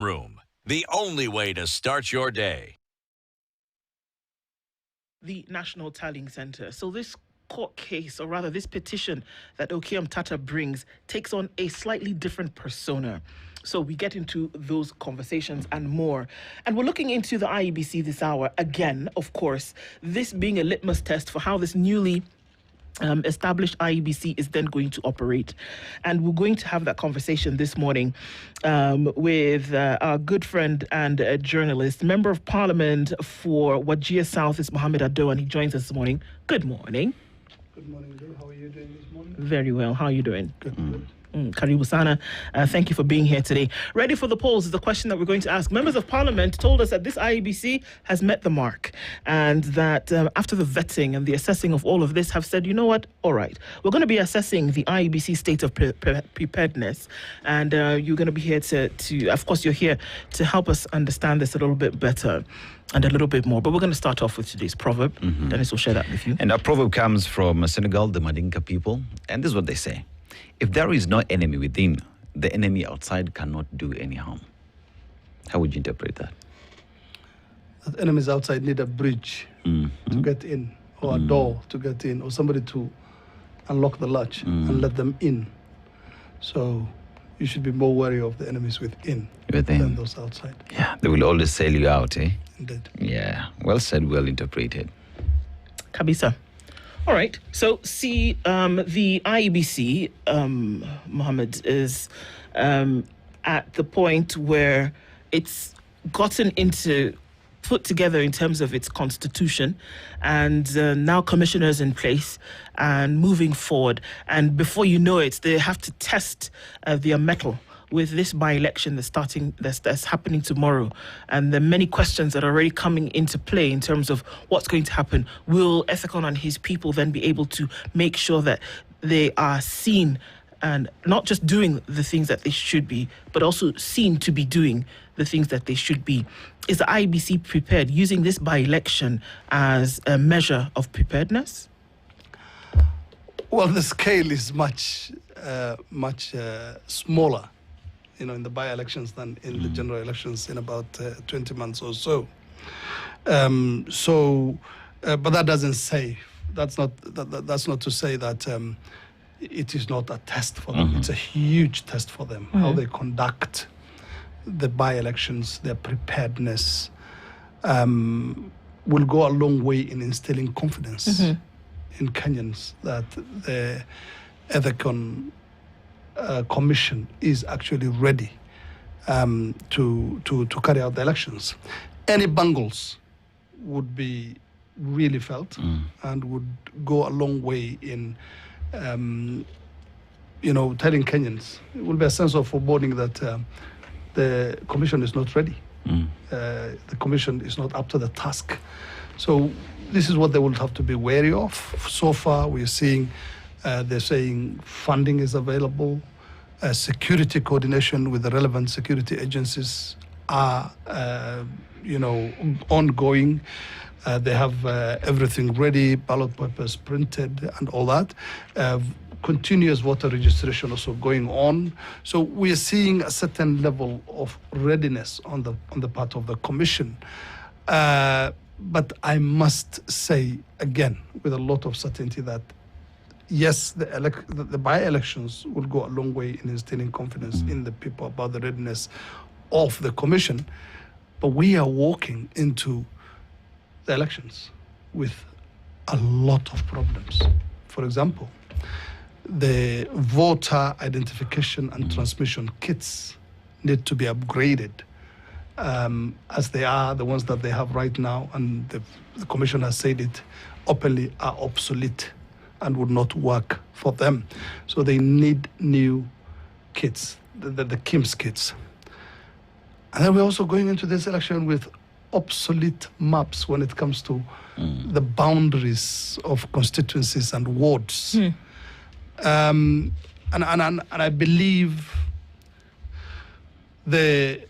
Room, the only way to start your day. The National Tallying Center. So this court case, or rather this petition that Okiam Tata brings, takes on a slightly different persona. So we get into those conversations and more. And we're looking into the IEBC this hour again, of course, this being a litmus test for how this newly established IEBC is then going to operate. And we're going to have that conversation this morning with our good friend and journalist, Member of Parliament for Wajir South is Mohammed Adow, and he joins us this morning. Good morning. Good morning, Lou. How are you doing this morning? Very well. How are you doing? Good. Karibu Sana, thank you for being here today. Ready for the polls is the question that we're going to ask. Members of Parliament told us that this IEBC has met the mark, and that after the vetting and the assessing of all of this have said, you know what, all right, we're going to be assessing the IEBC state of preparedness, and you're going to be here to, of course, you're here to help us understand this a little bit better and a little bit more. But we're going to start off with today's proverb. Dennis will share that with you. And our proverb comes from Senegal, the Madinka people, and this is what they say. If there is no enemy within, the enemy outside cannot do any harm. How would you interpret that? That enemies outside need a bridge to get in, or a door to get in, or somebody to unlock the latch and let them in. So you should be more wary of the enemies within than those outside. Yeah, they will always sell you out, eh? Indeed. Yeah, well said, well interpreted. Kabisa. All right. So, see, the IEBC, Mohammed, is at the point where it's gotten put together in terms of its constitution, and now commissioners in place and moving forward. And before you know it, they have to test their mettle with this by-election that's happening tomorrow. And there are many questions that are already coming into play in terms of what's going to happen. Will Ethicon and his people then be able to make sure that they are seen and not just doing the things that they should be, but also seen to be doing the things that they should be? Is the IEBC prepared, using this by-election as a measure of preparedness? Well, the scale is much smaller, in the by-elections than in the general elections in about 20 months or so. But that doesn't say, that's not to say that it is not a test for them. It's a huge test for them, how they conduct the by-elections, their preparedness will go a long way in instilling confidence in Kenyans that the Ethicon Commission is actually ready to carry out the elections. Any bungles would be really felt and would go a long way in telling Kenyans. It will be a sense of foreboding that the Commission is not ready. The Commission is not up to the task. So this is what they will have to be wary of. So far, we're seeing they're saying funding is available, security coordination with the relevant security agencies are, ongoing. They have everything ready, ballot papers printed and all that. Continuous voter registration also going on. So we are seeing a certain level of readiness on the part of the Commission. But I must say again, with a lot of certainty, that yes, the by-elections will go a long way in instilling confidence in the people about the readiness of the Commission. But we are walking into the elections with a lot of problems. For example, the voter identification and transmission kits need to be upgraded as they are, the ones that they have right now, and the Commission has said it openly, are obsolete and would not work for them. So they need new kits, the KIMS kits. And then we're also going into this election with obsolete maps when it comes to the boundaries of constituencies and wards. And I believe the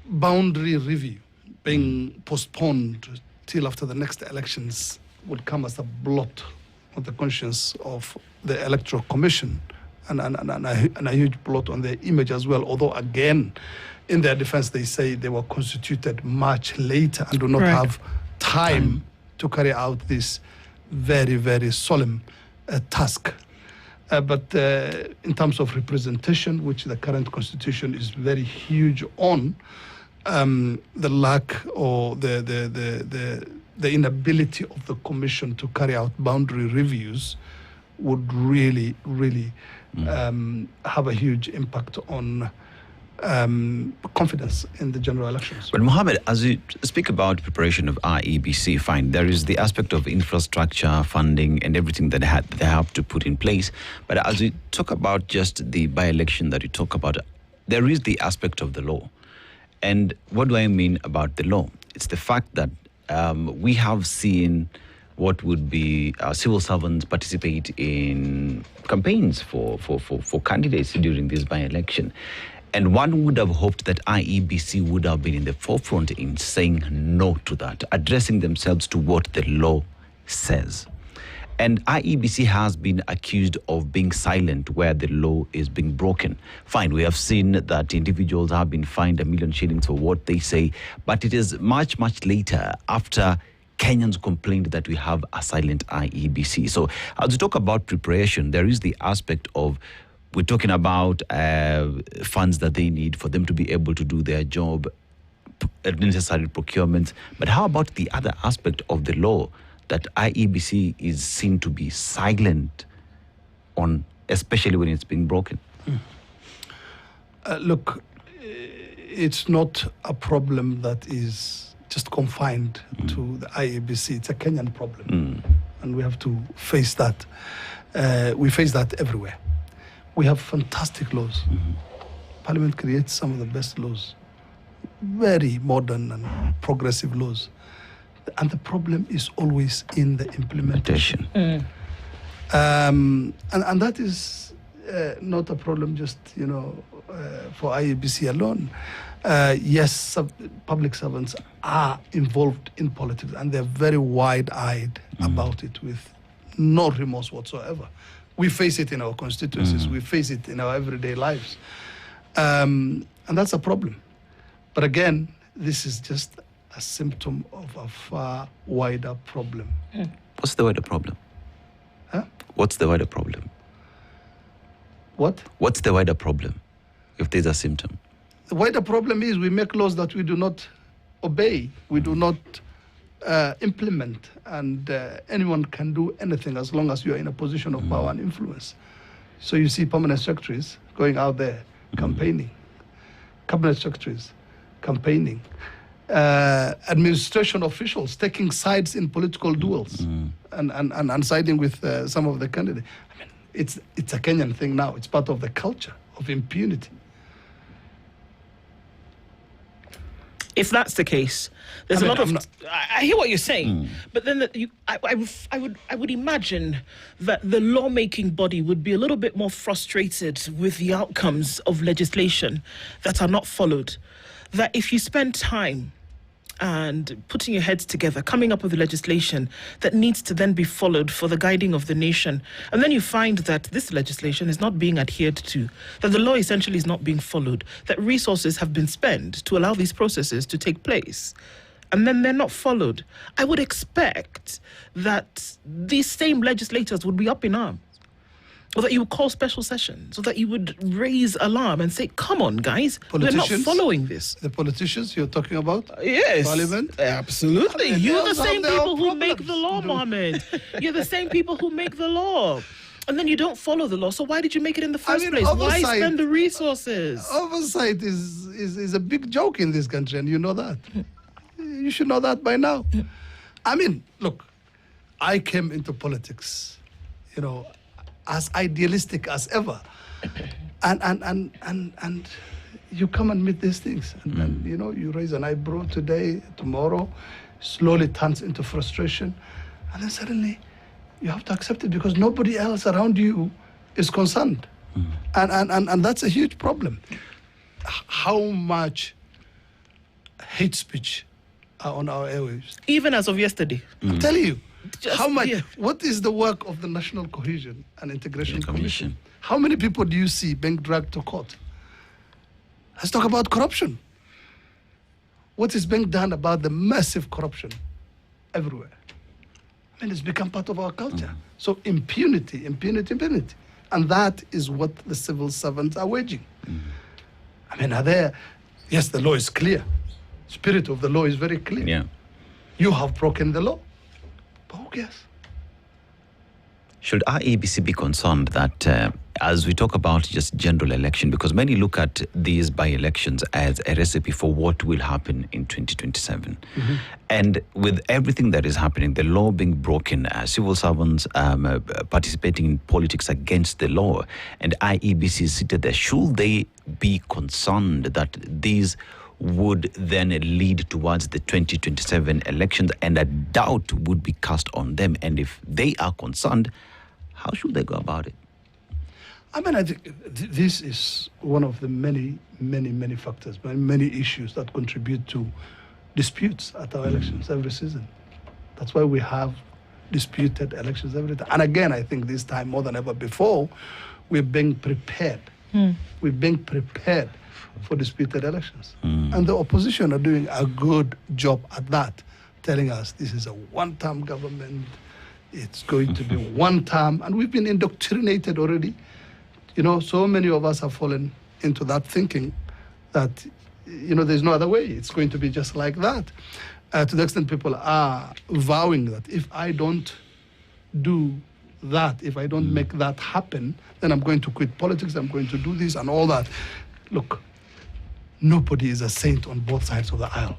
boundary review being postponed till after the next elections would come as a blot on the conscience of the Electoral Commission and a huge blot on their image as well. Although, again, in their defense, they say they were constituted much later and do not have time to carry out this very, very solemn task. But in terms of representation, which the current constitution is very huge on, the lack or the inability of the commission to carry out boundary reviews would really have a huge impact on confidence in the general elections. But Mohammed, as you speak about preparation of IEBC, fine, there is the aspect of infrastructure, funding, and everything that they have to put in place. But as you talk about just the by-election that you talk about, there is the aspect of the law. And what do I mean about the law? It's the fact that we have seen what would be civil servants participate in campaigns for candidates during this by-election. And one would have hoped that IEBC would have been in the forefront in saying no to that, addressing themselves to what the law says. And IEBC has been accused of being silent where the law is being broken. Fine, we have seen that individuals have been fined $1 million shillings for what they say, but it is much, much later after Kenyans complained that we have a silent IEBC. So as we talk about preparation, there is the aspect of we're talking about funds that they need for them to be able to do their job, necessary procurement. But how about the other aspect of the law that IEBC is seen to be silent on, especially when it's being broken? Look, it's not a problem that is just confined to the IEBC. It's a Kenyan problem, and we have to face that. We face that everywhere. We have fantastic laws. Parliament creates some of the best laws, very modern and progressive laws. And the problem is always in the implementation. And that is not a problem just, for IEBC alone. Yes, public servants are involved in politics, and they're very wide-eyed about it with no remorse whatsoever. We face it in our constituencies. We face it in our everyday lives. And that's a problem. But again, this is just a symptom of a far wider problem. What's the wider problem? Huh? What's the wider problem? What? What's the wider problem if there's a symptom? The wider problem is we make laws that we do not obey. We do not implement, and anyone can do anything as long as you are in a position of power and influence. So you see permanent secretaries going out there campaigning, cabinet secretaries campaigning, administration officials taking sides in political duels and siding with some of the candidates. I mean, it's a Kenyan thing now. It's part of the culture of impunity. If that's the case, there's a lot of. I hear what you're saying, but then I would imagine that the lawmaking body would be a little bit more frustrated with the outcomes of legislation that are not followed. That if you spend time and putting your heads together, coming up with the legislation that needs to then be followed for the guiding of the nation, and then you find that this legislation is not being adhered to, that the law essentially is not being followed, that resources have been spent to allow these processes to take place, and then they're not followed, I would expect that these same legislators would be up in arms, or that you would call special sessions, or that you would raise alarm and say, come on, guys, we're not following this. The politicians you're talking about? Yes. Parliament? Absolutely. You're the same people who make the law, Mohammed. You're the same people who make the law. And then you don't follow the law. So why did you make it in the first place? Why spend the resources? Oversight is a big joke in this country, and you know that. You should know that by now. I mean, look, I came into politics, as idealistic as ever, and you come and meet these things, and you raise an eyebrow today, tomorrow, slowly turns into frustration, and then suddenly you have to accept it because nobody else around you is concerned, and that's a huge problem. How much hate speech are on our airwaves? Even as of yesterday. I'm telling you. How much? What is the work of the National Cohesion and Integration Commission? How many people do you see being dragged to court? Let's talk about corruption. What is being done about the massive corruption everywhere? I mean, it's become part of our culture. So impunity. And that is what the civil servants are waging. I mean, yes, the law is clear. Spirit of the law is very clear. Yeah. You have broken the law. But who cares? Should IEBC be concerned that as we talk about just general election, because many look at these by-elections as a recipe for what will happen in 2027. And with everything that is happening, the law being broken, civil servants participating in politics against the law, and IEBC is seated there, should they be concerned that these would then lead towards the 2027 elections and a doubt would be cast on them? And if they are concerned, how should they go about it? I mean, I think this is one of the many factors, many issues that contribute to disputes at our elections every season. That's why we have disputed elections every time. And again, I think this time more than ever before, we're being prepared. We're being prepared for disputed elections. And the opposition are doing a good job at that, telling us this is a one-term government, it's going to be one term, and we've been indoctrinated already. You know, so many of us have fallen into that thinking that, you know, there's no other way. It's going to be just like that. To the extent people are vowing that if I don't do that, if I don't make that happen, then I'm going to quit politics, I'm going to do this and all that. Look, nobody is a saint on both sides of the aisle.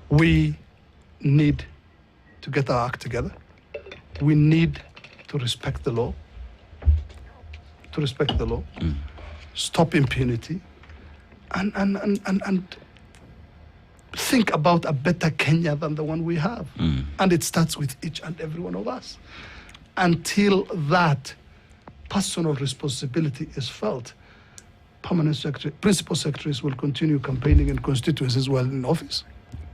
We need to get our act together. We need to respect the law. Stop impunity, and think about a better Kenya than the one we have. And it starts with each and every one of us. Until that personal responsibility is felt, principal secretaries will continue campaigning in constituencies while in office.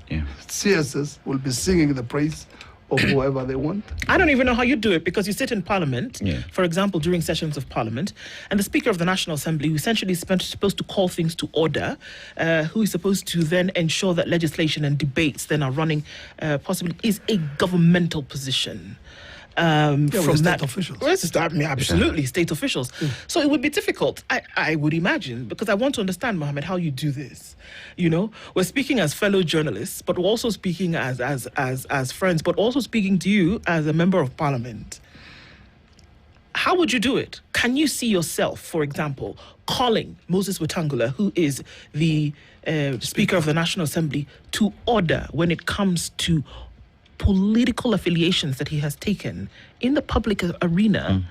CSS will be singing the praise of whoever they want. I don't even know how you do it, because you sit in Parliament, for example, during sessions of Parliament, and the Speaker of the National Assembly, who essentially is supposed to call things to order, who is supposed to then ensure that legislation and debates then are running possibly, is a governmental position. From state officials. Absolutely, state officials. So it would be difficult, I would imagine, because I want to understand, Mohammed, how you do this. You know, we're speaking as fellow journalists, but we're also speaking as friends, but also speaking to you as a member of Parliament. How would you do it? Can you see yourself, for example, calling Moses Wetangula, who is the Speaker of the National Assembly, to order when it comes to political affiliations that he has taken in the public arena,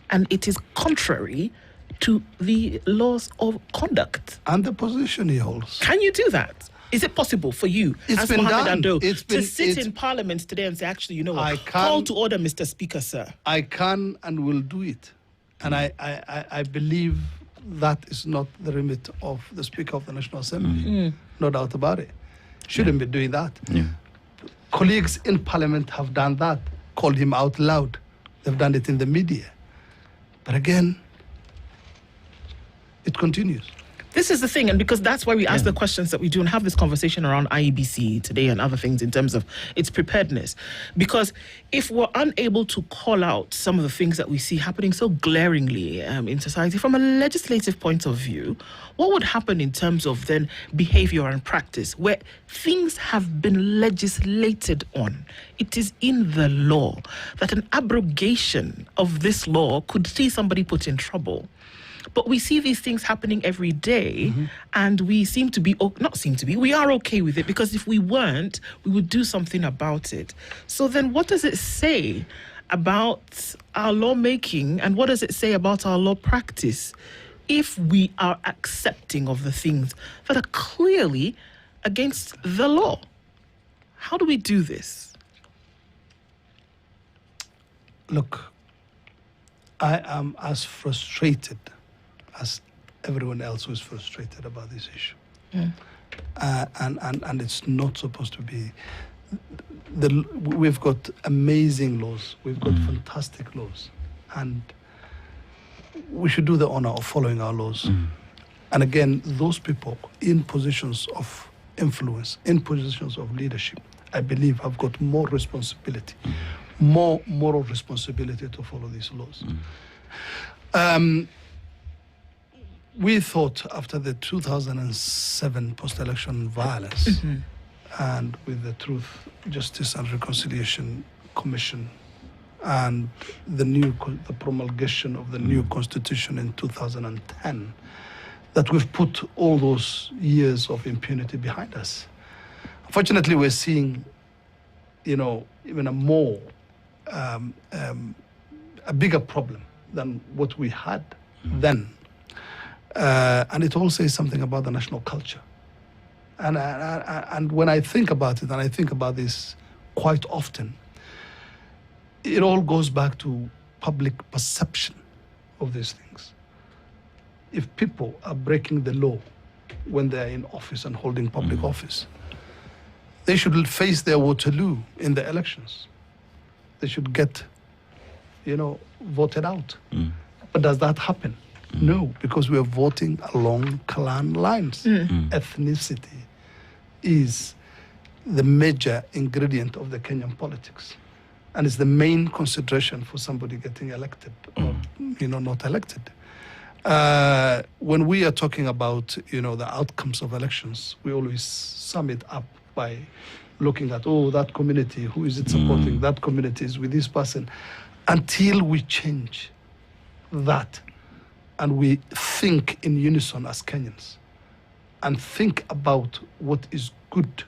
and it is contrary to the laws of conduct and the position he holds? Can you do that? Is it possible for you, as Mohammed Adow, to sit in Parliament today and say, actually, you know what, call to order, Mr. Speaker, sir? I can and will do it. And I believe that is not the remit of the Speaker of the National Assembly. No doubt about it. Shouldn't be doing that. Colleagues in Parliament have done that, called him out loud. They've done it in the media. But again, it continues. This is the thing, and because that's why we ask the questions that we do and have this conversation around IEBC today and other things in terms of its preparedness. Because if we're unable to call out some of the things that we see happening so glaringly in society from a legislative point of view, what would happen in terms of then behavior and practice where things have been legislated on? It is in the law that an abrogation of this law could see somebody put in trouble. But we see these things happening every day, and we we are okay with it, because if we weren't, we would do something about it. So then what does it say about our lawmaking, and what does it say about our law practice if we are accepting of the things that are clearly against the law? How do we do this? Look, I am as frustrated as everyone else who is frustrated about this issue. And it's not supposed to be. We've got amazing laws. We've got fantastic laws. And we should do the honor of following our laws. And again, those people in positions of influence, in positions of leadership, I believe have got more responsibility, more moral responsibility to follow these laws. We thought after the 2007 post-election violence and with the Truth, Justice and Reconciliation Commission and the promulgation of the new constitution in 2010, that we've put all those years of impunity behind us. Unfortunately, we're seeing, even a more, a bigger problem than what we had then. And it all says something about the national culture. And when I think about it, and I think about this quite often, it all goes back to public perception of these things. If people are breaking the law when they're in office and holding public office, they should face their Waterloo in the elections. They should get, voted out. But does that happen? No, because we are voting along clan lines. Ethnicity is the major ingredient of the Kenyan politics. And it's the main consideration for somebody getting elected or, not elected. When we are talking about, the outcomes of elections, we always sum it up by looking at, that community, who is it supporting? That community is with this person. Until we change that and we think in unison as Kenyans and think about what is good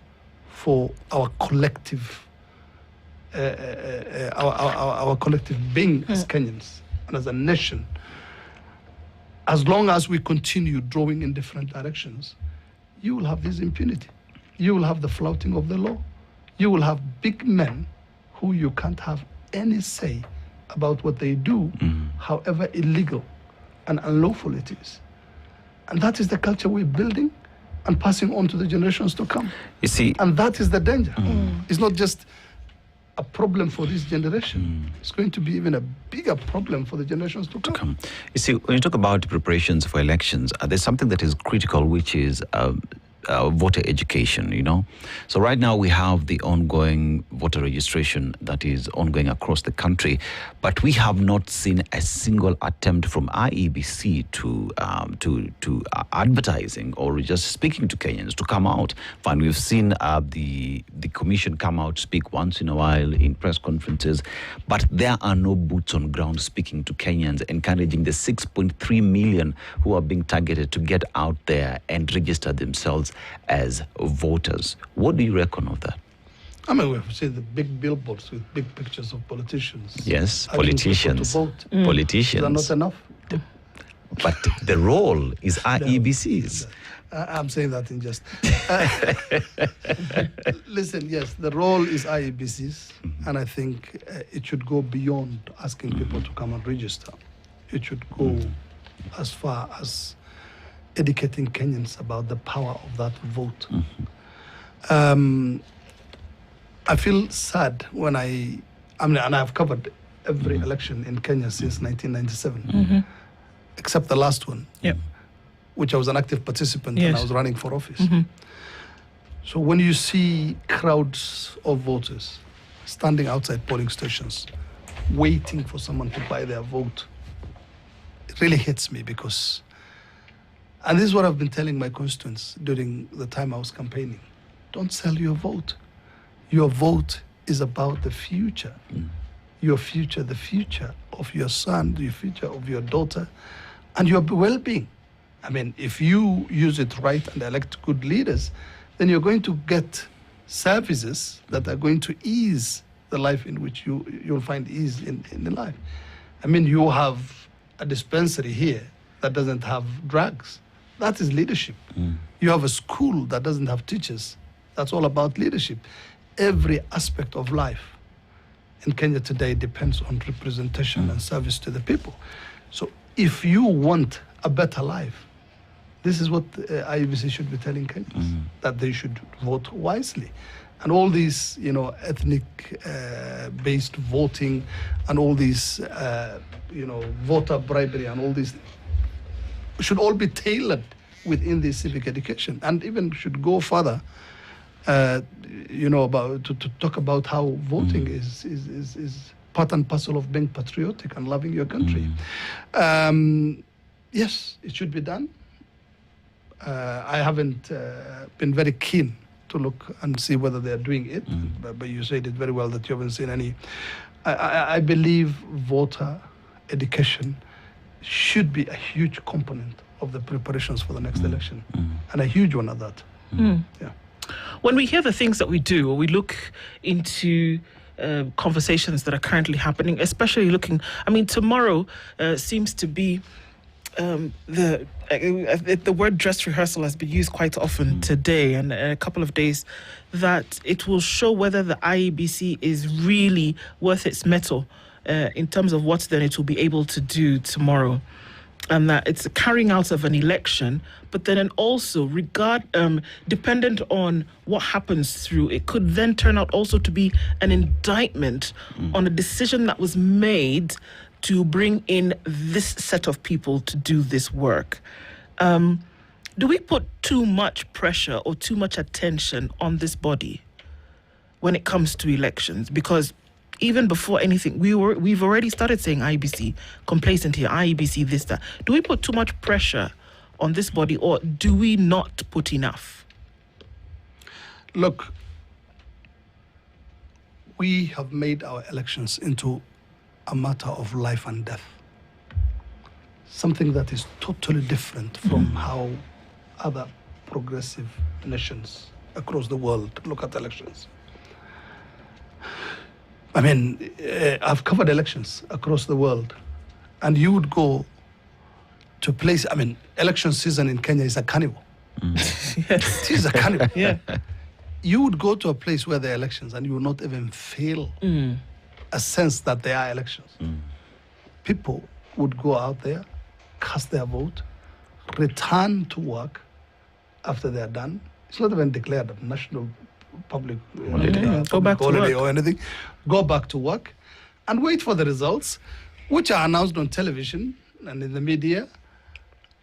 for our collective our collective being as Kenyans and as a nation, as long as we continue drawing in different directions, you will have this impunity. You will have the flouting of the law. You will have big men who you can't have any say about what they do, however illegal and unlawful it is. And that is the culture we're building and passing on to the generations to come. You see, and that is the danger. It's not just a problem for this generation. It's going to be even a bigger problem for the generations to come. You see, when you talk about preparations for elections, there's something that is critical, which is voter education, So right now we have the ongoing voter registration that is ongoing across the country, but we have not seen a single attempt from IEBC to advertising or just speaking to Kenyans to come out. Fine, we've seen the commission come out, speak once in a while in press conferences, but there are no boots on ground speaking to Kenyans, encouraging the 6.3 million who are being targeted to get out there and register themselves as voters. What do you reckon of that? I mean, we've seen the big billboards with big pictures of politicians. Yes, politicians. To vote. Politicians. They're not enough. But the role is IEBC's. I'm saying that in jest. Listen, yes, the role is IEBC's, and I think it should go beyond asking people to come and register. It should go as far as educating Kenyans about the power of that vote. I feel sad when and I've covered every election in Kenya since 1997, except the last one, which I was an active participant and I was running for office. So when you see crowds of voters standing outside polling stations, waiting for someone to buy their vote, it really hits me because, and this is what I've been telling my constituents during the time I was campaigning. Don't sell your vote. Your vote is about the future. Your future, the future of your son, the future of your daughter, and your well-being. I mean, if you use it right and elect good leaders, then you're going to get services that are going to ease the life in which you'll find ease in life. I mean, you have a dispensary here that doesn't have drugs. That is leadership. You have a school that doesn't have teachers. That's all about leadership. Every aspect of life in Kenya today depends on representation and service to the people. So if you want a better life, this is what IEBC should be telling Kenyans, that they should vote wisely. And all these, ethnic-based voting and all these, voter bribery and all these should all be tailored within the civic education, and even should go further, about to talk about how voting is part and parcel of being patriotic and loving your country. Yes, it should be done. I haven't been very keen to look and see whether they are doing it, but you said it very well that you haven't seen any. I believe voter education should be a huge component of the preparations for the next election, and a huge one at that. Yeah. When we hear the things that we do, or we look into conversations that are currently happening, especially tomorrow seems to be the word dress rehearsal has been used quite often today, and a couple of days, that it will show whether the IEBC is really worth its mettle in terms of what then it will be able to do tomorrow. And that it's carrying out of an election, but then also dependent on what happens through, it could then turn out also to be an indictment on a decision that was made to bring in this set of people to do this work. Do we put too much pressure or too much attention on this body when it comes to elections? Because even before anything, we've already started saying IEBC complacent here, IEBC this, that. Do we put too much pressure on this body, or do we not put enough? Look, we have made our elections into a matter of life and death. Something that is totally different from how other progressive nations across the world look at elections. I mean, I've covered elections across the world, and you would go to a place, election season in Kenya is a carnival. Yes. It is a carnival. Yeah. You would go to a place where there are elections and you will not even feel a sense that there are elections. People would go out there, cast their vote, return to work after they are done. It's not even declared a national public Go back to holiday work. or anything. Go back to work and wait for the results, which are announced on television and in the media.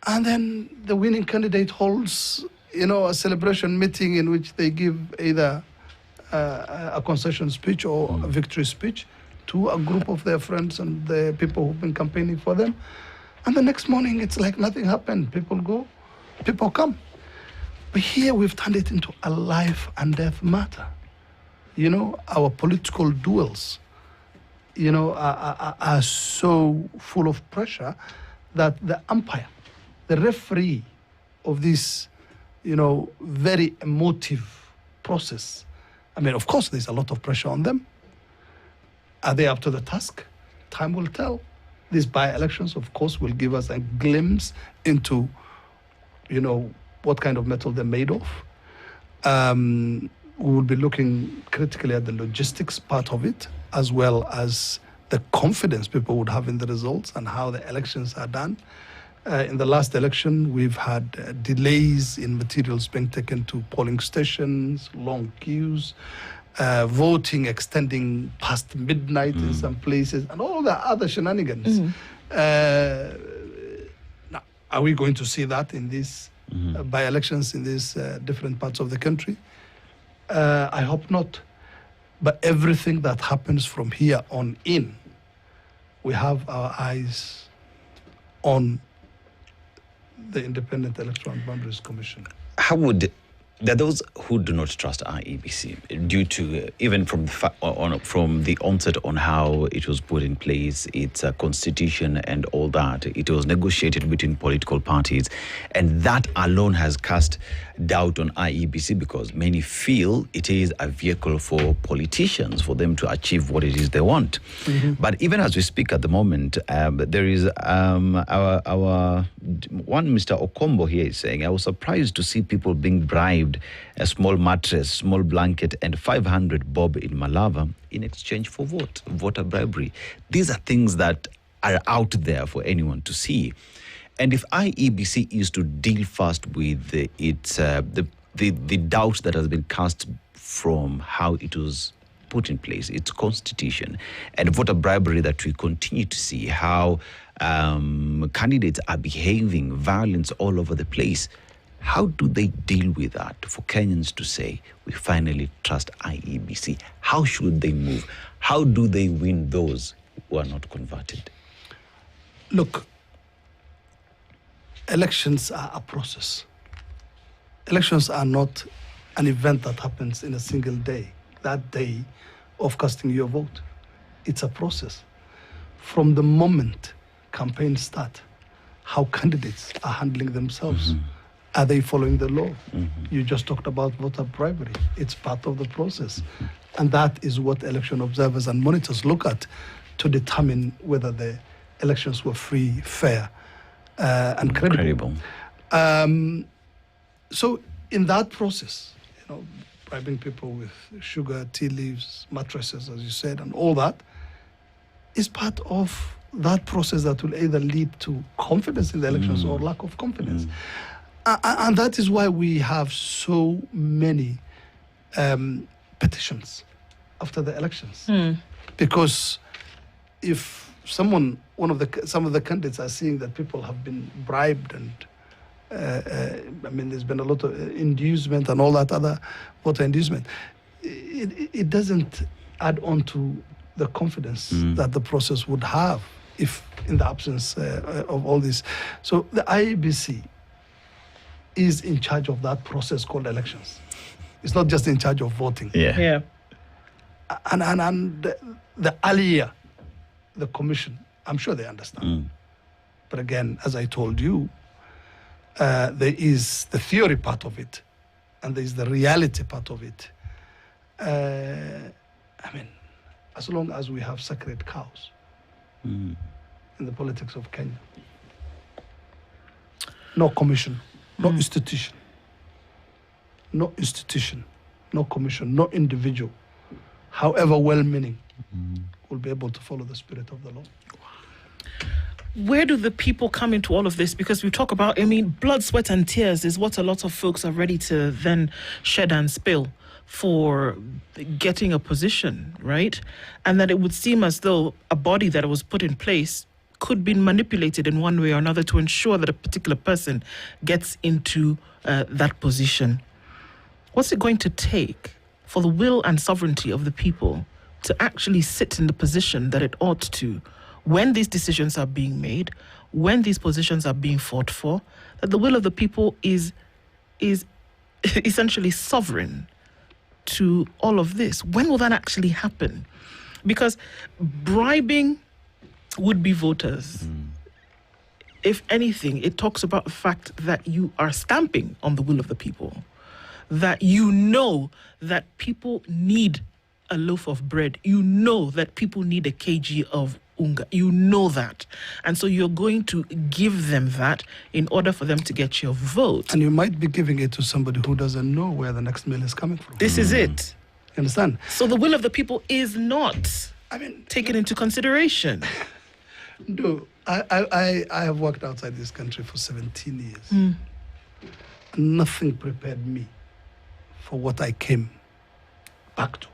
And then the winning candidate holds, a celebration meeting in which they give either a concession speech or a victory speech to a group of their friends and the people who've been campaigning for them. And the next morning, it's like nothing happened. People go, people come. But here we've turned it into a life and death matter. Our political duels, are so full of pressure that the umpire, the referee of this, very emotive process, of course, there's a lot of pressure on them. Are they up to the task? Time will tell. These by-elections, of course, will give us a glimpse into, what kind of metal they're made of. We will be looking critically at the logistics part of it, as well as the confidence people would have in the results and how the elections are done. In the last election, we've had delays in materials being taken to polling stations, long queues, voting extending past midnight in some places, and all the other shenanigans. Now, are we going to see that in these by-elections in these different parts of the country? I hope not. But everything that happens from here on in, we have our eyes on the Independent Electoral and Boundaries Commission. There are those who do not trust IEBC due to, even from the onset on how it was put in place, its constitution and all that. It was negotiated between political parties, and that alone has cast doubt on IEBC because many feel it is a vehicle for politicians, for them to achieve what it is they want. But even as we speak at the moment, there is our one Mr. Okombo here is saying, I was surprised to see people being bribed a small mattress, small blanket, and 500 bob in Malava in exchange for voter bribery. These are things that are out there for anyone to see. And if IEBC is to deal first with the doubt that has been cast from how it was put in place, its constitution, and voter bribery that we continue to see, how candidates are behaving, violence all over the place. How do they deal with that for Kenyans to say, we finally trust IEBC? How should they move? How do they win those who are not converted? Look, elections are a process. Elections are not an event that happens in a single day, that day of casting your vote. It's a process. From the moment campaigns start, how candidates are handling themselves. Are they following the law? You just talked about voter bribery. It's part of the process. And that is what election observers and monitors look at to determine whether the elections were free, fair, and credible. So in that process, bribing people with sugar, tea leaves, mattresses, as you said, and all that is part of that process that will either lead to confidence in the elections or lack of confidence. And that is why we have so many petitions after the elections. Because if some of the candidates are seeing that people have been bribed and there's been a lot of inducement and all that other voter inducement, it doesn't add on to the confidence that the process would have if in the absence of all this. So the IEBC is in charge of that process called elections. It's not just in charge of voting. Yeah. And the earlier the commission, I'm sure they understand. But again, as I told you, there is the theory part of it, and there is the reality part of it. As long as we have sacred cows in the politics of Kenya, no commission, no institution, no commission, no individual, however well-meaning, will be able to follow the spirit of the law. Where do the people come into all of this? Because we talk about, blood, sweat and tears is what a lot of folks are ready to then shed and spill for getting a position, right? And that it would seem as though a body that was put in place could be manipulated in one way or another to ensure that a particular person gets into that position. What's it going to take for the will and sovereignty of the people to actually sit in the position that it ought to when these decisions are being made, when these positions are being fought for, that the will of the people is essentially sovereign to all of this? When will that actually happen? Because bribing would-be voters, if anything, it talks about the fact that you are stamping on the will of the people, that you know that people need a loaf of bread, you know that people need a kg of unga, you know that. And so you're going to give them that in order for them to get your vote. And you might be giving it to somebody who doesn't know where the next meal is coming from. This is it. You understand? So the will of the people is not taken into consideration. No, I have worked outside this country for 17 years. Nothing prepared me for what I came back to.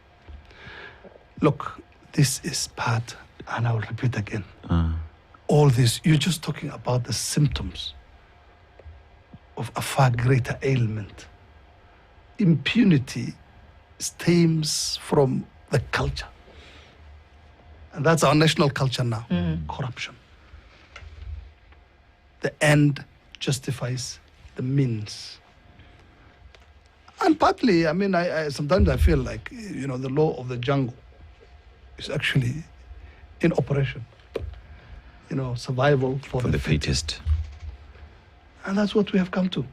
Look, this is part, and I will repeat again. All this, you're just talking about the symptoms of a far greater ailment. Impunity stems from the culture. And that's our national culture now, corruption. The end justifies the means. And partly, I sometimes I feel like, the law of the jungle is actually in operation. Survival for the fittest. And that's what we have come to.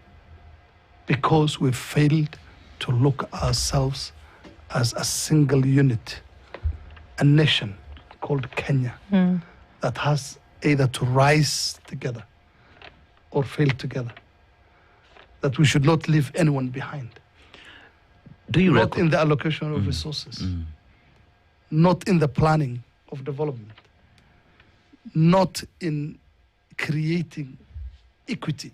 Because we've failed to look at ourselves as a single unit, a nation called Kenya, that has either to rise together or fail together. That we should not leave anyone behind. Not in the allocation of resources, not in the planning of development, not in creating equity,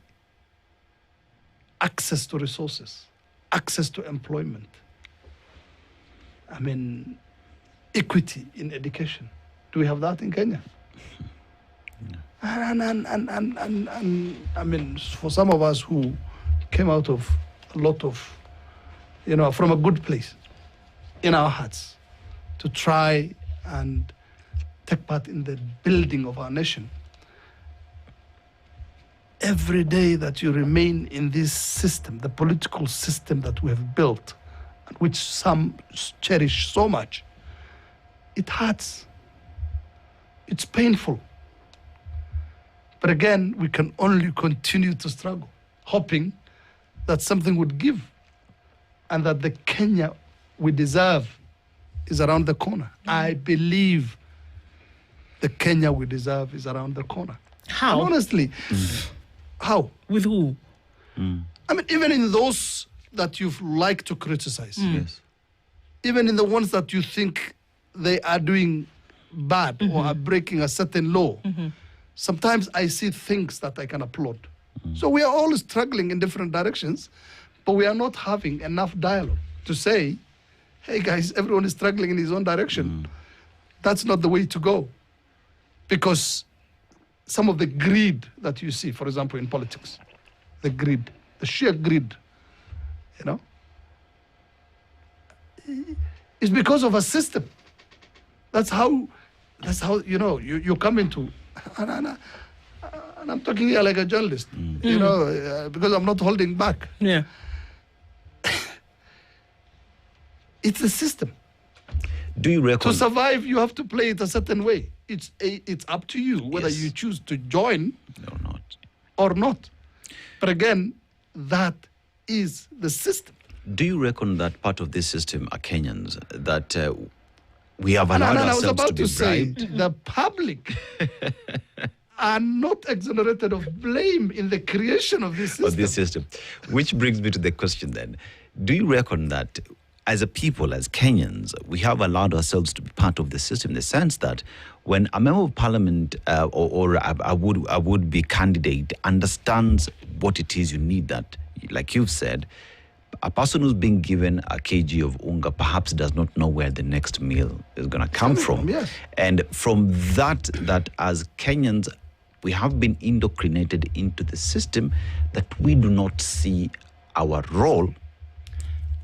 access to resources, access to employment, equity in education. Do we have that in Kenya? And for some of us who came out of a lot of, from a good place in our hearts to try and take part in the building of our nation, every day that you remain in this system, the political system that we have built, which some cherish so much, it hurts. It's painful. But again, we can only continue to struggle, hoping that something would give and that the Kenya we deserve is around the corner. I believe the Kenya we deserve is around the corner. How? And honestly, how? With who? Even in those that you like to criticize, Yes. even in the ones that you think they are doing bad or are breaking a certain law, sometimes I see things that I can applaud. So we are all struggling in different directions, but we are not having enough dialogue to say, hey guys, everyone is struggling in his own direction. That's not the way to go. Because some of the greed that you see, for example, in politics, the greed, the sheer greed, is because of a system. That's how you come into, and I'm talking here like a journalist, because I'm not holding back. Yeah. It's a system. Do you reckon? To survive, you have to play it a certain way. It's up to you whether Yes. you choose to join or not? or not. But again, that is the system. Do you reckon that part of this system are Kenyans, that we have And allowed I was ourselves about to be to say, bribed? the public are not exonerated of blame in the creation of this system. Of this system? Which brings me to the question then. Do you reckon that as a people, as Kenyans, we have allowed ourselves to be part of the system in the sense that when a member of parliament or a would-be candidate understands what it is you need, that, like you've said, a person who's being given a kg of unga perhaps does not know where the next meal is going to come from. Yes. And from that as Kenyans, we have been indoctrinated into the system that we do not see our role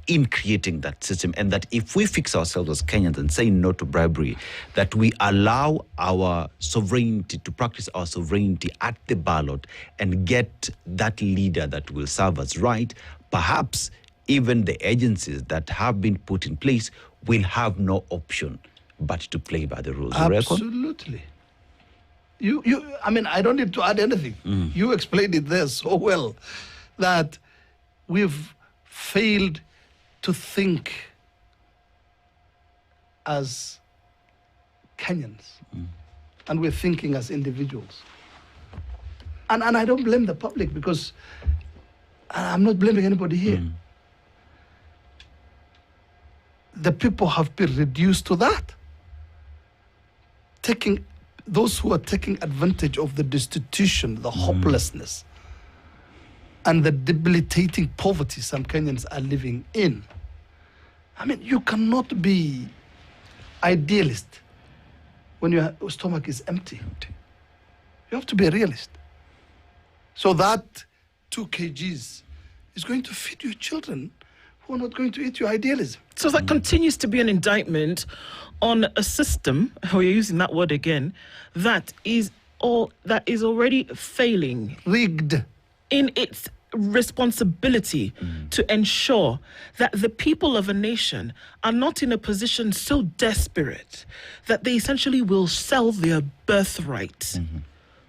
in creating that system, and that if we fix ourselves as Kenyans and say no to bribery, that we allow our sovereignty to practice our sovereignty at the ballot and get that leader that will serve us right, perhaps even the agencies that have been put in place will have no option but to play by the rules. You reckon? Absolutely. I don't need to add anything. You explained it there so well that we've failed to think as Kenyans, and we're thinking as individuals. And I don't blame the public, because I'm not blaming anybody here. The people have been reduced to that. Those who are taking advantage of the destitution, the hopelessness, and the debilitating poverty some Kenyans are living in. You cannot be idealist when your stomach is empty. You have to be a realist. So that 2 kgs is going to feed your children who are not going to eat your idealism. So that continues to be an indictment on a system, or you're using that word again, that is already failing. Rigged. In its responsibility to ensure that the people of a nation are not in a position so desperate that they essentially will sell their birthright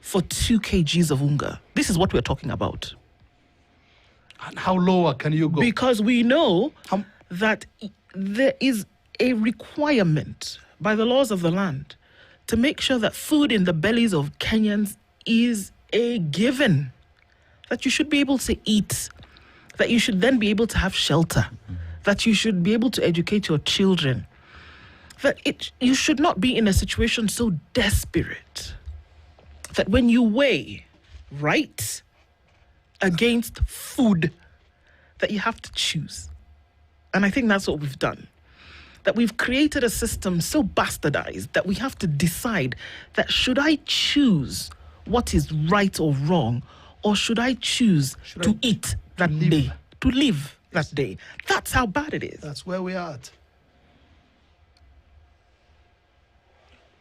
for 2 kgs of unga. This is what we're talking about. And how lower can you go? Because we know that there is a requirement by the laws of the land to make sure that food in the bellies of Kenyans is a given. That you should be able to eat, that you should then be able to have shelter, that you should be able to educate your children, that you should not be in a situation so desperate that when you weigh right against food, that you have to choose. And I think that's what we've done. that we've created a system so bastardized that we have to decide that should I choose what is right or wrong, or should I choose to eat that day, to live that day? That's how bad it is. That's where we are at.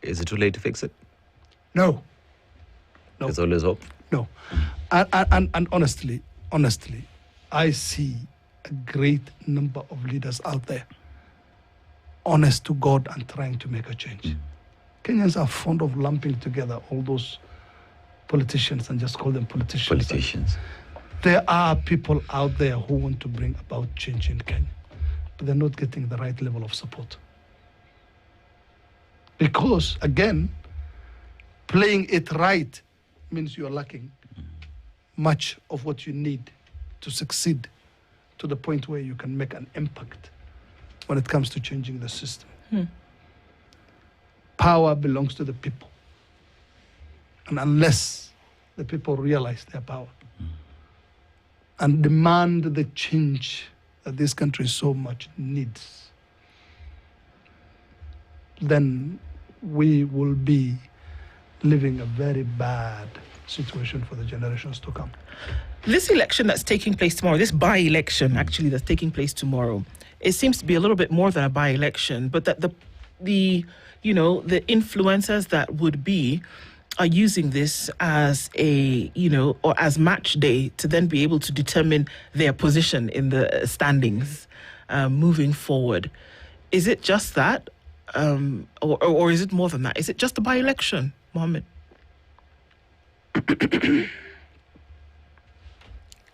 Is it too late to fix it? No. There's always hope. No. And honestly, I see a great number of leaders out there, honest to God and trying to make a change. Kenyans are fond of lumping together all those politicians and just call them politicians. There are people out there who want to bring about change in Kenya, but they're not getting the right level of support. Because, again, playing it right means you're lacking much of what you need to succeed to the point where you can make an impact when it comes to changing the system. Power belongs to the people. And unless the people realize their power and demand the change that this country so much needs, then we will be living a very bad situation for the generations to come. This election that's taking place tomorrow, this by-election actually that's taking place tomorrow, it seems to be a little bit more than a by-election, but that the influencers that would be are using this as or as match day to then be able to determine their position in the standings moving forward. Is it just that? Or is it more than that? Is it just a by-election, Mohammed?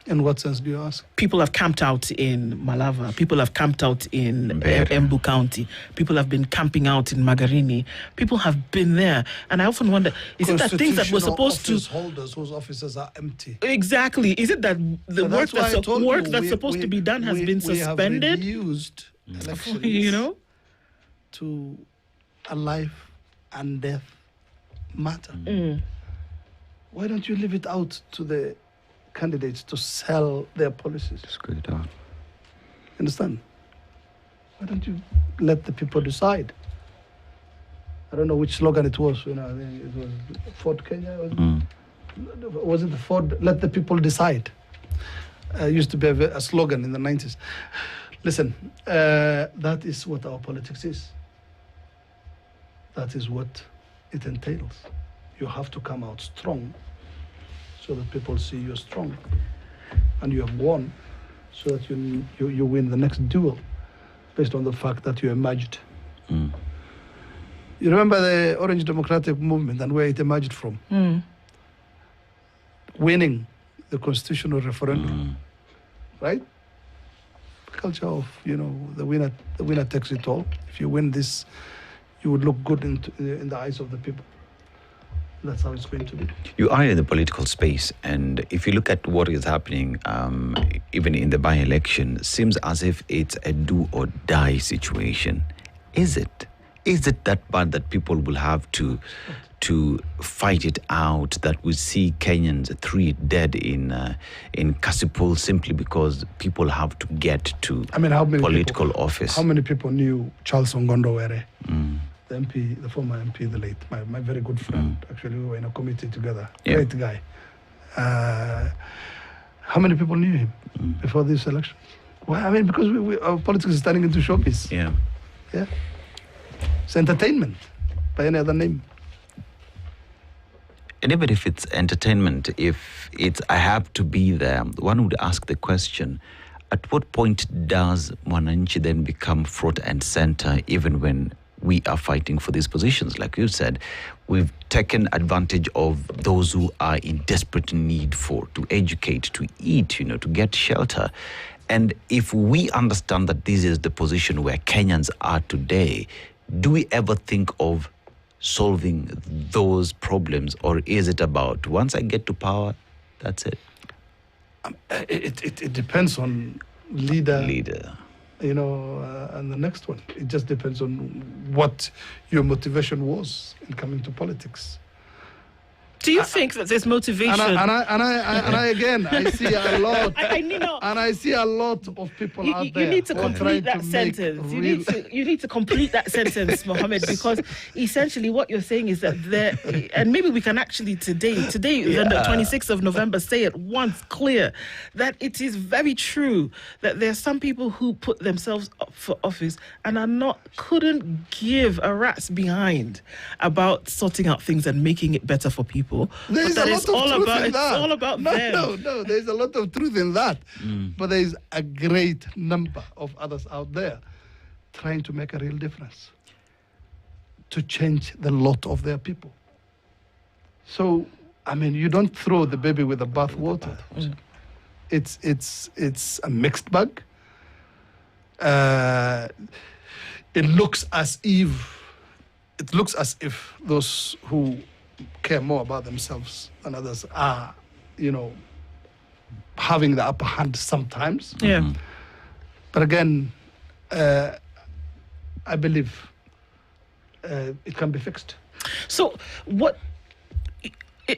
In what sense do you ask? People have camped out in Malava. People have camped out in Embu County. People have been camping out in Magarini. People have been there. And I often wonder, is it that things that were supposed to... holders whose offices are empty. Exactly. Is it that the work that's supposed to be done has been suspended? We have reduced elections to a life and death matter. Why don't you leave it out to the candidates to sell their policies? Just get it out. Understand? Why don't you let the people decide? I don't know which slogan it was. I think it was Ford Kenya. Was it the Ford? Let the people decide. Used to be a slogan in the 90s. Listen, that is what our politics is. That is what it entails. You have to come out strong so that people see you're strong and you have won, so that you win the next duel based on the fact that you emerged. You remember the Orange Democratic Movement and where it emerged from? Winning the constitutional referendum, right? Culture of, the winner takes it all. If you win this, you would look good in the eyes of the people. That's how it's going to be. You are in the political space, and if you look at what is happening, even in the by-election, seems as if it's a do or die situation. Is it? Is it that bad that people will have to fight it out, that we see Kenyans 3 dead in Kasipul simply because people have to get to political office? How many people knew Charles Ongondo Were? The MP, the former MP, the late, my very good friend. Actually, we were in a committee together. Great guy. How many people knew him before this election? Well, because our politics is turning into showbiz. Yeah. It's entertainment, by any other name. And even if it's entertainment, if it's I have to be there, one would ask the question, at what point does Mwananchi then become front and center, even when we are fighting for these positions? Like you said, we've taken advantage of those who are in desperate need to educate, to eat, to get shelter. And if we understand that this is the position where Kenyans are today, do we ever think of solving those problems, or is it about once I get to power, that's it? It depends on leader. And the next one. It just depends on what your motivation was in coming to politics. Do you think that there's motivation? And I again, I see a lot. And I see a lot of people out there. You need to complete that sentence. You need to complete that sentence, Mohammed, because essentially what you're saying is that there, and maybe we can actually today, the 26th of November, say it once clear that it is very true that there are some people who put themselves up for office and couldn't give a rat's behind about sorting out things and making it better for people. There's a lot of truth in that. It's all about them. No, there's a lot of truth in that. But there's a great number of others out there trying to make a real difference, to change the lot of their people. So, I mean, you don't throw the baby with the bathwater. It's a mixed bag. It looks as if those who care more about themselves than others are, having the upper hand sometimes. Yeah. But again, I believe it can be fixed. So what,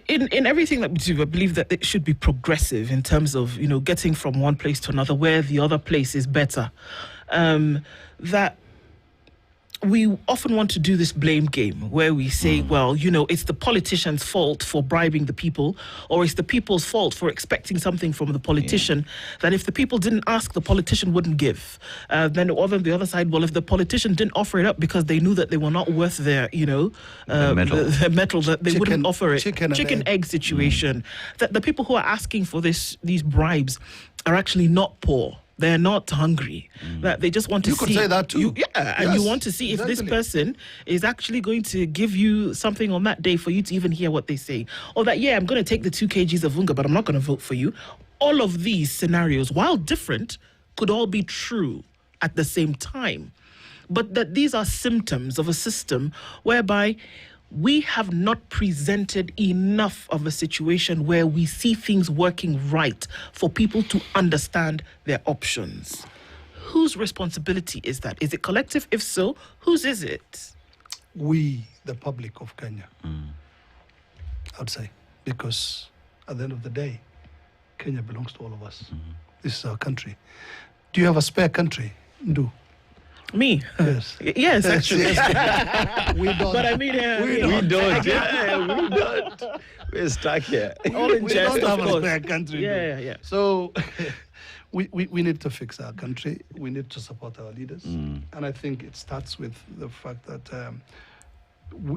in everything that we do, I believe that it should be progressive in terms of, getting from one place to another where the other place is better. That we often want to do this blame game where we say, well, it's the politician's fault for bribing the people, or it's the people's fault for expecting something from the politician, that if the people didn't ask, the politician wouldn't give. Then on the other side, well, if the politician didn't offer it up because they knew that they were not worth their, the metal, that they wouldn't offer it. Chicken egg situation. That the people who are asking for these bribes are actually not poor. They're not hungry. That they just want to see. You could say that too. And you want to see if this person is actually going to give you something on that day for you to even hear what they say. Or that, I'm going to take the 2 kgs of unga, but I'm not going to vote for you. All of these scenarios, while different, could all be true at the same time. But that these are symptoms of a system whereby we have not presented enough of a situation where we see things working right for people to understand their options. Whose responsibility is that? Is it collective? If so, whose is it? We, the public of Kenya, I'd say, because at the end of the day, Kenya belongs to all of us. This is our country. Do you have a spare country? Do. Me? Yes. Yes, actually. We don't. But I mean, We don't. We don't. We're stuck here. All in We jest, don't of have a course. spare country. Yeah. So we need to fix our country. We need to support our leaders. And I think it starts with the fact that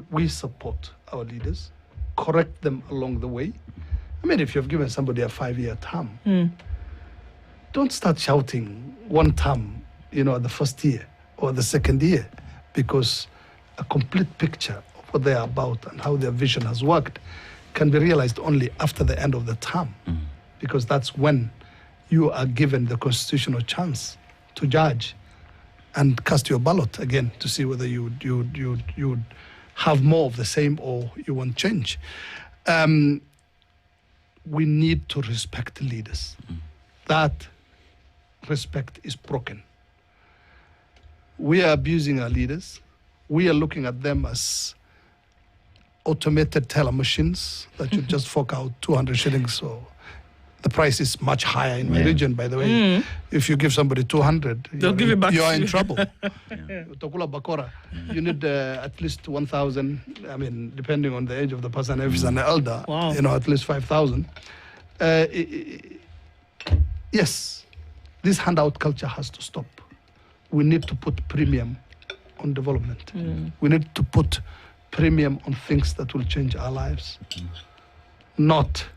we support our leaders, correct them along the way. I mean, if you've given somebody a 5-year term, don't start shouting one term, at the first year or the second year, because a complete picture of what they are about and how their vision has worked can be realized only after the end of the term, because that's when you are given the constitutional chance to judge and cast your ballot again to see whether you have more of the same or you want change. We need to respect leaders. That respect is broken. We are abusing our leaders. We are looking at them as automated teller machines that you just fork out 200 shillings. So the price is much higher in my region, by the way. If you give somebody 200, They'll give it back. You're in trouble. Tokula bakora. You need at least 1,000. I mean, depending on the age of the person, if he's an elder, Wow. at least 5,000. Yes, this handout culture has to stop. We need to put premium on development. We need to put premium on things that will change our lives. Not,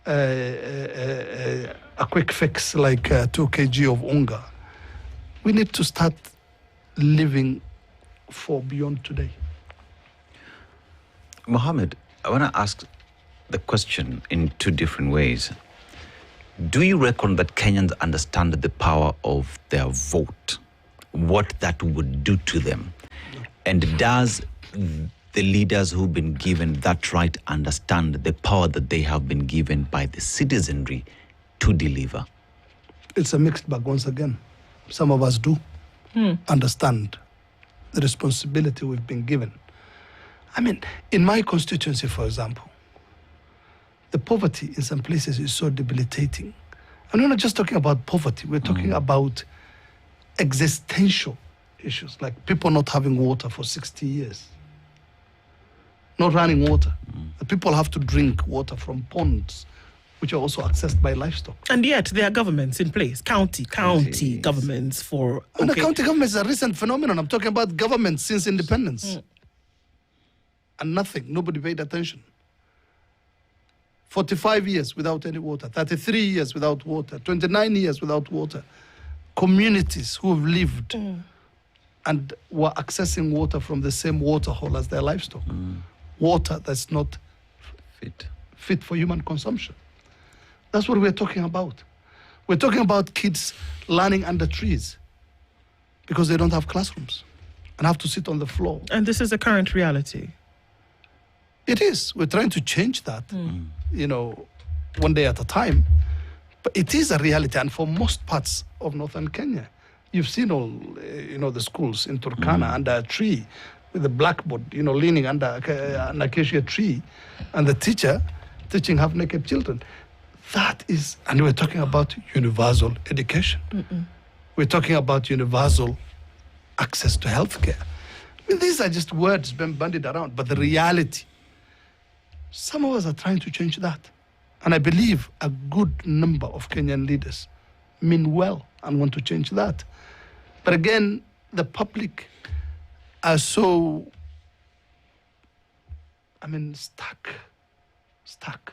a quick fix like 2 kg of unga. We need to start living for beyond today. Mohammed, I want to ask the question in 2 different ways. Do you reckon that Kenyans understand the power of their vote, what that would do to them? And does the leaders who've been given that right understand the power that they have been given by the citizenry to deliver? It's a mixed bag once again. Some of us do understand the responsibility we've been given. I mean, in my constituency, for example, the poverty in some places is so debilitating. And we're not just talking about poverty, we're talking about existential issues, like people not having water for 60 years, not running water. The people have to drink water from ponds, which are also accessed by livestock. And yet there are governments in place, county governments for... And the county government is a recent phenomenon. I'm talking about government since independence. And nothing, nobody paid attention. 45 years without any water, 33 years without water, 29 years without water. Communities who have lived and were accessing water from the same water hole as their livestock. Water that's not fit for human consumption. That's what we're talking about. We're talking about kids learning under trees because they don't have classrooms and have to sit on the floor. And this is a current reality. It is. We're trying to change that, one day at a time. But it is a reality. And for most parts of northern Kenya, you've seen all, the schools in Turkana under a tree with a blackboard, leaning under an acacia tree, and the teacher teaching half-naked children. That is, and we're talking about universal education. We're talking about universal access to healthcare. I mean, these are just words being bandied around, but the reality, some of us are trying to change that. And I believe a good number of Kenyan leaders mean well and want to change that. But again, the public are so, stuck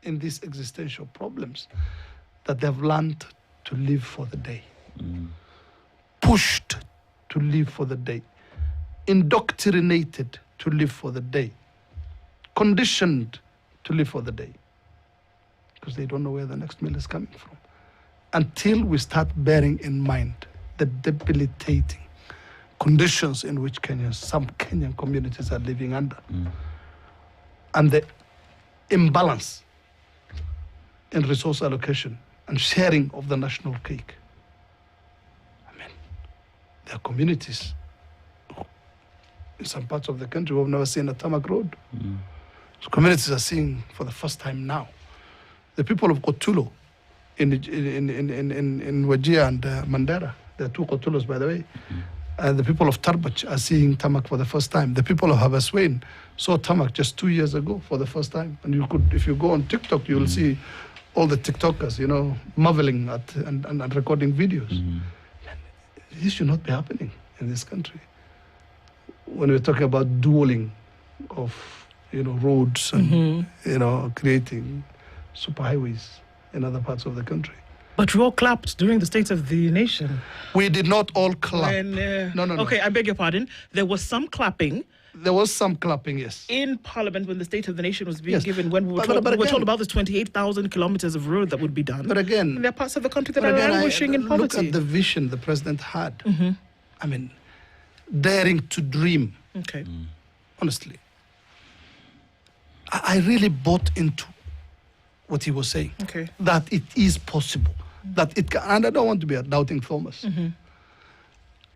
in these existential problems that they've learned to live for the day. Pushed to live for the day. Indoctrinated to live for the day. Conditioned to live for the day. Because they don't know where the next meal is coming from. Until we start bearing in mind the debilitating conditions in which some Kenyan communities are living under. And the imbalance in resource allocation and sharing of the national cake. There are communities in some parts of the country who have never seen a tarmac road. So communities are seeing for the first time now. The people of Kotulo in Wajir and Mandera, there are two Kotulos, by the way, and the people of Tarbach are seeing tarmac for the first time. The people of Habaswein saw tarmac just 2 years ago for the first time. And you could, if you go on TikTok, you will see all the TikTokers, marveling at and recording videos. This should not be happening in this country. When we're talking about dueling of, roads and, creating superhighways in other parts of the country. But you all clapped during the State of the Nation. We did not all clap. No. Okay, I beg your pardon. There was some clapping. There was some clapping, yes. In Parliament when the State of the Nation was being given, when we were told about this 28,000 kilometers of road that would be done. But again... And there are parts of the country that are languishing in poverty. Look at the vision the president had. Daring to dream. Okay. Honestly. I really bought into what he was saying. Okay. That it is possible. That it can, and I don't want to be a doubting Thomas.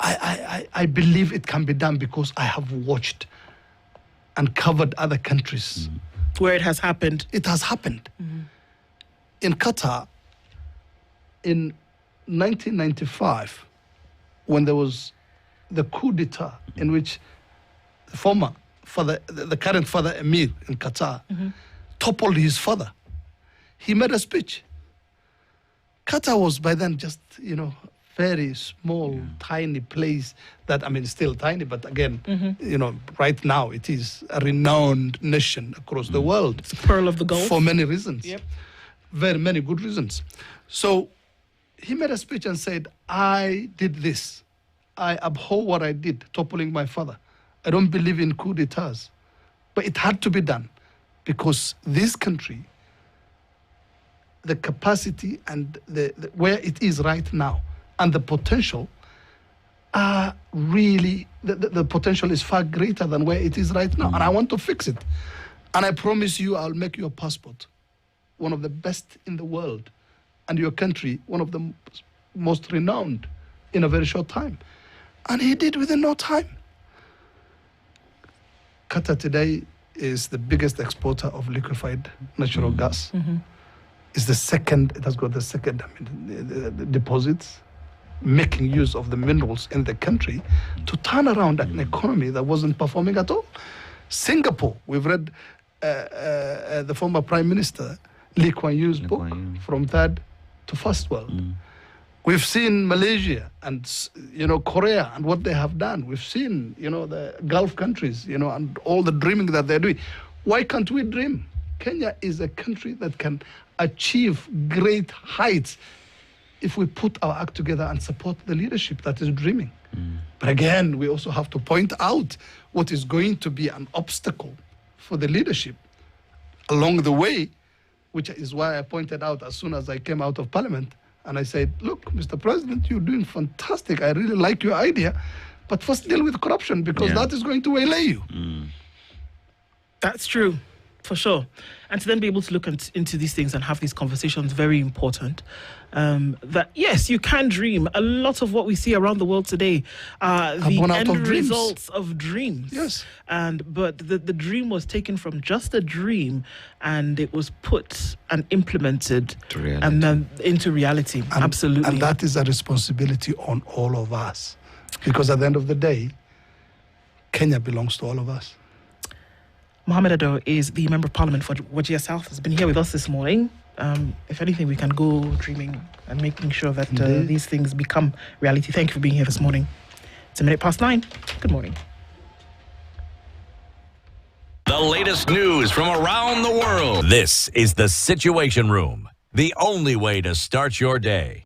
I believe it can be done because I have watched and covered other countries. Where it has happened. It has happened. In Qatar, in 1995, when there was the coup d'etat in which the current father emir in Qatar toppled his father, he made a speech. Qatar was by then just, very small, tiny place that, still tiny, but again, right now it is a renowned nation across the world. It's a pearl of the Gulf. For many reasons. Yep. Very many good reasons. So he made a speech and said, I did this. I abhor what I did, toppling my father. I don't believe in coup d'etats. But it had to be done because this country, the capacity and the where it is right now and the potential are really, the potential is far greater than where it is right now. And I want to fix it. And I promise you, I'll make your passport one of the best in the world and your country one of the most renowned in a very short time. And he did within no time. Qatar today is the biggest exporter of liquefied natural gas. It's the second, it has got the second the deposits, making use of the minerals in the country to turn around an economy that wasn't performing at all. Singapore, we've read the former Prime Minister Lee Kuan Yew's book, From Third to First World. We've seen Malaysia and, Korea and what they have done. We've seen, the Gulf countries, and all the dreaming that they're doing. Why can't we dream? Kenya is a country that can achieve great heights if we put our act together and support the leadership that is dreaming. But again, we also have to point out what is going to be an obstacle for the leadership along the way, which is why I pointed out as soon as I came out of Parliament, and I said, look, Mr. President, you're doing fantastic. I really like your idea, but first deal with corruption, because that is going to waylay you. That's true, for sure. And to then be able to look into these things and have these conversations, very important. That, yes, you can dream. A lot of what we see around the world today are the end results of dreams. Yes. But the dream was taken from just a dream, and it was put and implemented and then into reality. Absolutely. And that is a responsibility on all of us. Because at the end of the day, Kenya belongs to all of us. Mohammed Adow is the Member of Parliament for Wajir South. Has been here with us this morning. If anything, we can go dreaming and making sure that these things become reality. Thank you for being here this morning. It's 9:01. Good morning. The latest news from around the world. This is the Situation Room, the only way to start your day.